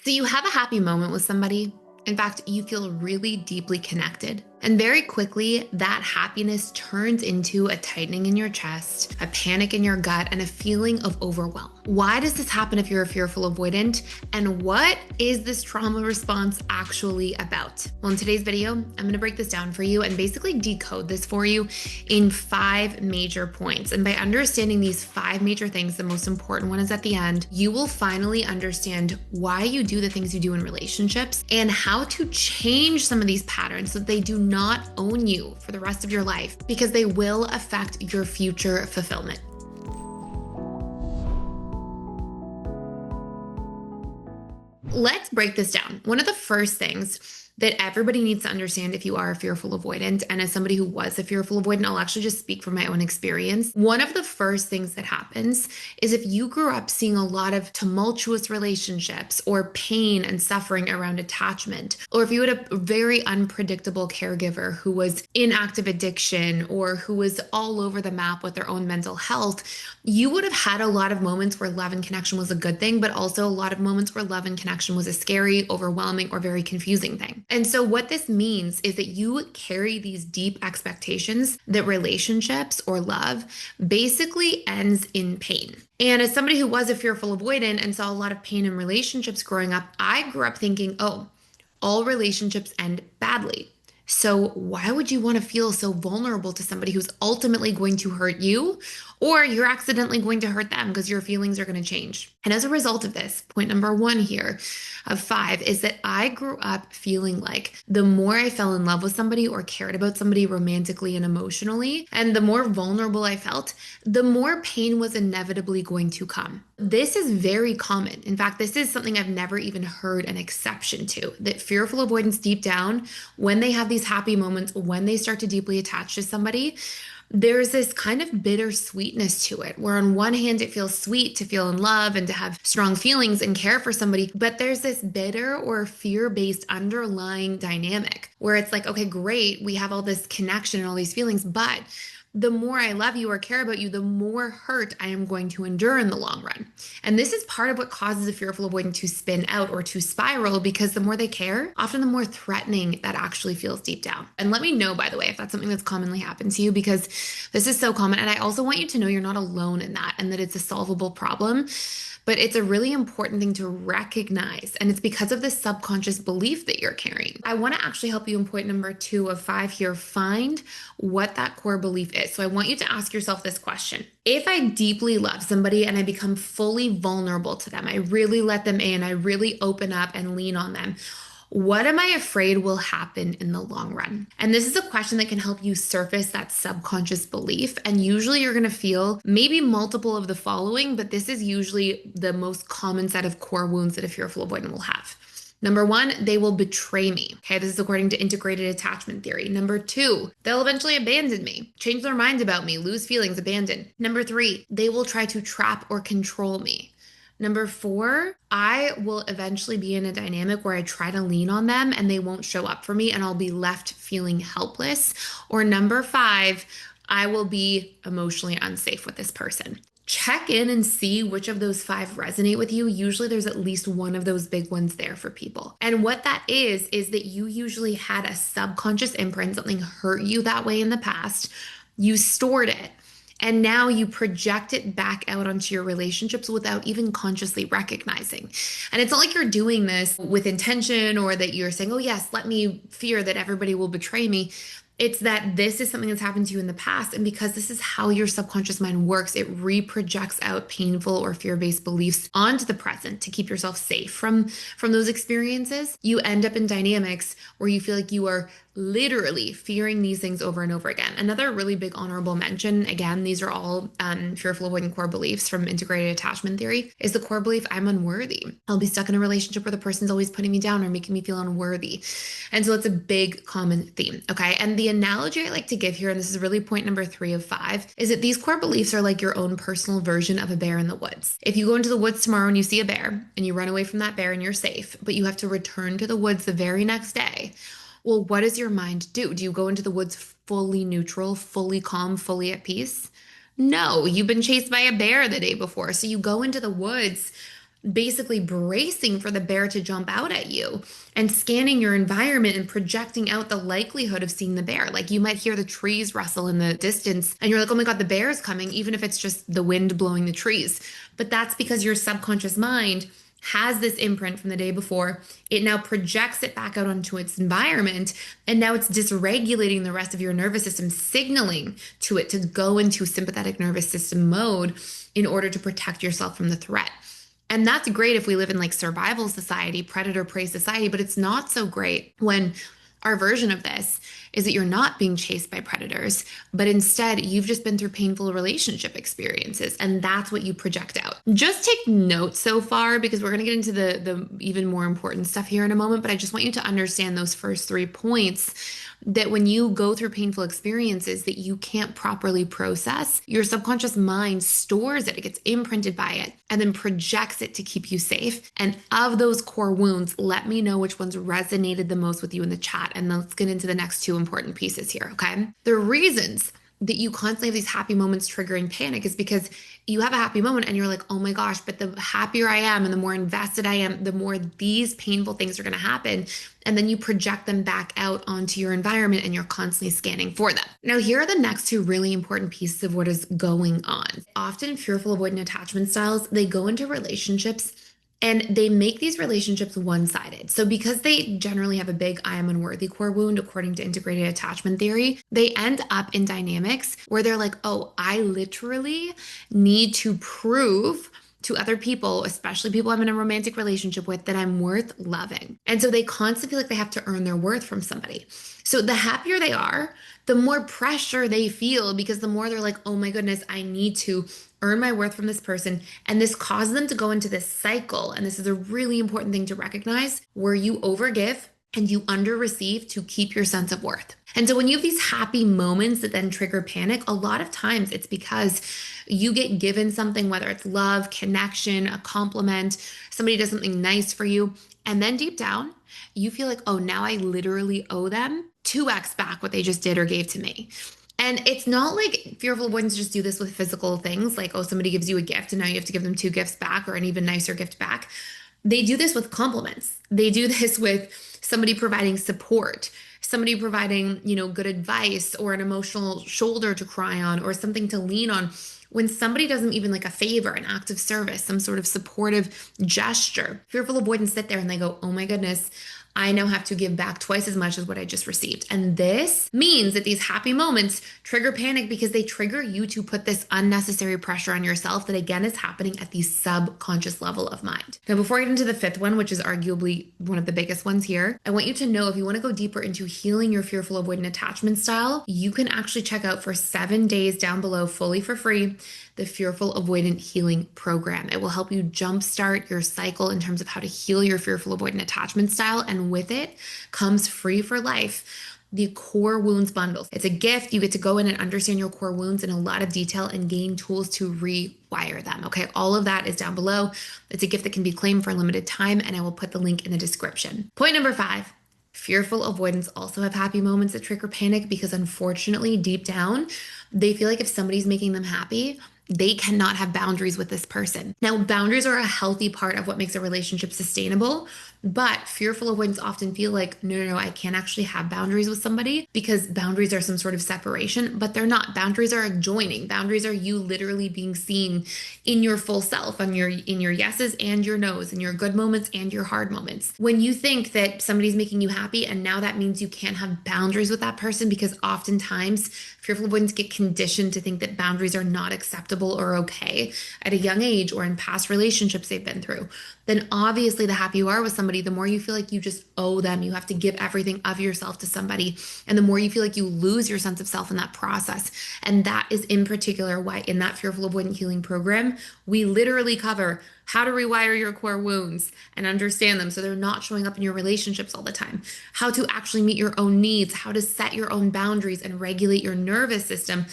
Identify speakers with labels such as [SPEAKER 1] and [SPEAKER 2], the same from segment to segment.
[SPEAKER 1] So you have a happy moment with somebody. In fact, you feel really deeply connected. And very quickly, that happiness turns into a tightening in your chest, a panic in your gut, and a feeling of overwhelm. Why does this happen if you're a fearful avoidant? And what is this trauma response actually about? Well, in today's video, I'm going to break this down for you and basically decode this for you in 5 major points. And by understanding these 5 major things, the most important one is at the end, you will finally understand why you do the things you do in relationships and how to change some of these patterns so that they do not own you for the rest of your life, because they will affect your future fulfillment. Let's break this down. One of the first things that everybody needs to understand if you are a fearful avoidant, and as somebody who was a fearful avoidant, I'll actually just speak from my own experience. One of the first things that happens is if you grew up seeing a lot of tumultuous relationships or pain and suffering around attachment, or if you had a very unpredictable caregiver who was in active addiction or who was all over the map with their own mental health, you would have had a lot of moments where love and connection was a good thing, but also a lot of moments where love and connection was a scary, overwhelming, or very confusing thing. And so what this means is that you carry these deep expectations that relationships or love basically ends in pain. And as somebody who was a fearful avoidant and saw a lot of pain in relationships growing up, I grew up thinking, oh, all relationships end badly. So why would you want to feel so vulnerable to somebody who's ultimately going to hurt you, or you're accidentally going to hurt them because your feelings are going to change? And as a result of this, point number 1 here of 5 is that I grew up feeling like the more I fell in love with somebody or cared about somebody romantically and emotionally, and the more vulnerable I felt, the more pain was inevitably going to come. This is very common. In fact, this is something I've never even heard an exception to, that fearful avoidance deep down, when they have these happy moments, when they start to deeply attach to somebody, there's this kind of bittersweetness to it, where on one hand, it feels sweet to feel in love and to have strong feelings and care for somebody, but there's this bitter or fear-based underlying dynamic where it's like, okay, great, we have all this connection and all these feelings, but the more I love you or care about you, the more hurt I am going to endure in the long run. And this is part of what causes a fearful avoidant to spin out or to spiral, because the more they care, often the more threatening that actually feels deep down. And let me know, by the way, if that's something that's commonly happened to you, because this is so common. And I also want you to know you're not alone in that and that it's a solvable problem. But it's a really important thing to recognize. And it's because of this subconscious belief that you're carrying. I want to actually help you in point number 2 of 5 here, find what that core belief is. So I want you to ask yourself this question. If I deeply love somebody and I become fully vulnerable to them, I really let them in, I really open up and lean on them, what am I afraid will happen in the long run? And this is a question that can help you surface that subconscious belief. And usually you're going to feel maybe multiple of the following, but this is usually the most common set of core wounds that a fearful avoidant will have. Number 1, they will betray me. Okay, this is according to integrated attachment theory. Number 2, they'll eventually abandon me, change their mind about me, lose feelings, abandon. Number 3, they will try to trap or control me. Number 4, I will eventually be in a dynamic where I try to lean on them and they won't show up for me and I'll be left feeling helpless. Or number 5, I will be emotionally unsafe with this person. Check in and see which of those 5 resonate with you. Usually there's at least one of those big ones there for people. And what that is that you usually had a subconscious imprint, something hurt you that way in the past. You stored it. And now you project it back out onto your relationships without even consciously recognizing. And it's not like you're doing this with intention or that you're saying, oh yes, let me fear that everybody will betray me. It's that this is something that's happened to you in the past. And because this is how your subconscious mind works, it reprojects out painful or fear-based beliefs onto the present to keep yourself safe from those experiences. You end up in dynamics where you feel like you are literally fearing these things over and over again. Another really big honorable mention, again, these are all fearful avoidant core beliefs from integrated attachment theory, is the core belief I'm unworthy. I'll be stuck in a relationship where the person's always putting me down or making me feel unworthy. And so it's a big common theme, okay? And the analogy I like to give here, and this is really point number 3 of 5, is that these core beliefs are like your own personal version of a bear in the woods. If you go into the woods tomorrow and you see a bear and you run away from that bear and you're safe, but you have to return to the woods the very next day, well, what does your mind do? Do you go into the woods fully neutral, fully calm, fully at peace? No, you've been chased by a bear the day before. So you go into the woods basically bracing for the bear to jump out at you and scanning your environment and projecting out the likelihood of seeing the bear. Like you might hear the trees rustle in the distance and you're like, oh my God, the bear is coming, even if it's just the wind blowing the trees. But that's because your subconscious mind has this imprint from the day before. It now projects it back out onto its environment. And now it's dysregulating the rest of your nervous system, signaling to it to go into sympathetic nervous system mode in order to protect yourself from the threat. And that's great if we live in like survival society, predator prey society, but it's not so great when our version of this is that you're not being chased by predators, but instead you've just been through painful relationship experiences, and that's what you project out. Just take notes so far because we're going to get into the even more important stuff here in a moment, but I just want you to understand those first 3 points, that when you go through painful experiences that you can't properly process, your subconscious mind stores it, it gets imprinted by it, and then projects it to keep you safe. And of those core wounds, let me know which ones resonated the most with you in the chat. And let's get into the next 2 important pieces here, okay? The reasons that you constantly have these happy moments triggering panic is because you have a happy moment and you're like, oh my gosh, but the happier I am and the more invested I am, the more these painful things are going to happen. And then you project them back out onto your environment and you're constantly scanning for them. Now, here are the next 2 really important pieces of what is going on. Often fearful avoidant attachment styles, they go into relationships and they make these relationships one-sided. So because they generally have a big I am unworthy core wound, according to integrated attachment theory, they end up in dynamics where they're like, oh, I literally need to prove to other people, especially people I'm in a romantic relationship with, that I'm worth loving. And so they constantly feel like they have to earn their worth from somebody. So the happier they are, the more pressure they feel because the more they're like, oh my goodness, I need to earn my worth from this person. And this causes them to go into this cycle. And this is a really important thing to recognize, where you overgive and you under-receive to keep your sense of worth. And so when you have these happy moments that then trigger panic, a lot of times it's because you get given something, whether it's love, connection, a compliment, somebody does something nice for you. And then deep down, you feel like, oh, now I literally owe them 2x back what they just did or gave to me. And it's not like fearful avoidants just do this with physical things, like, oh, somebody gives you a gift and now you have to give them 2 gifts back or an even nicer gift back. They do this with compliments. They do this with somebody providing support, somebody providing, good advice or an emotional shoulder to cry on or something to lean on. When somebody does them even like a favor, an act of service, some sort of supportive gesture, fearful avoidants sit there and they go, oh my goodness, I now have to give back twice as much as what I just received. And this means that these happy moments trigger panic because they trigger you to put this unnecessary pressure on yourself that again is happening at the subconscious level of mind. Now, before I get into the 5th one, which is arguably one of the biggest ones here, I want you to know if you want to go deeper into healing your fearful avoidant attachment style, you can actually check out for 7 days down below fully for free the Fearful Avoidant Healing Program. It will help you jumpstart your cycle in terms of how to heal your fearful avoidant attachment style. And with it comes free for life the core wounds bundle. It's a gift. You get to go in and understand your core wounds in a lot of detail and gain tools to rewire them. Okay, all of that is down below. It's a gift that can be claimed for a limited time, and I will put the link in the description. Point number 5. Fearful avoidants also have happy moments that trigger panic because unfortunately, deep down, they feel like if somebody's making them happy, they cannot have boundaries with this person. Now, boundaries are a healthy part of what makes a relationship sustainable, but fearful avoidants often feel like, no, I can't actually have boundaries with somebody because boundaries are some sort of separation, but they're not. Boundaries are a joining. Boundaries are you literally being seen in your full self, in your yeses and your nos, in your good moments and your hard moments. When you think that somebody's making you happy and now that means you can't have boundaries with that person because oftentimes fearful avoidants get conditioned to think that boundaries are not acceptable or okay at a young age or in past relationships they've been through, then obviously the happier you are with somebody, the more you feel like you just owe them. You have to give everything of yourself to somebody. And the more you feel like you lose your sense of self in that process. And that is in particular why in that Fearful Avoidant Healing Program, we literally cover how to rewire your core wounds and understand them so they're not showing up in your relationships all the time, how to actually meet your own needs, how to set your own boundaries and regulate your nervous system.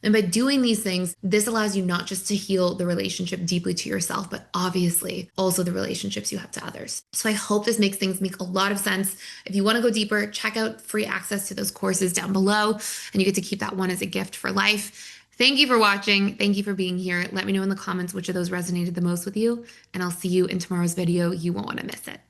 [SPEAKER 1] And by doing these things, this allows you not just to heal the relationship deeply to yourself, but obviously also the relationships you have to others. So I hope this makes things make a lot of sense. If you want to go deeper, check out free access to those courses down below, and you get to keep that one as a gift for life. Thank you for watching. Thank you for being here. Let me know in the comments which of those resonated the most with you, and I'll see you in tomorrow's video. You won't want to miss it.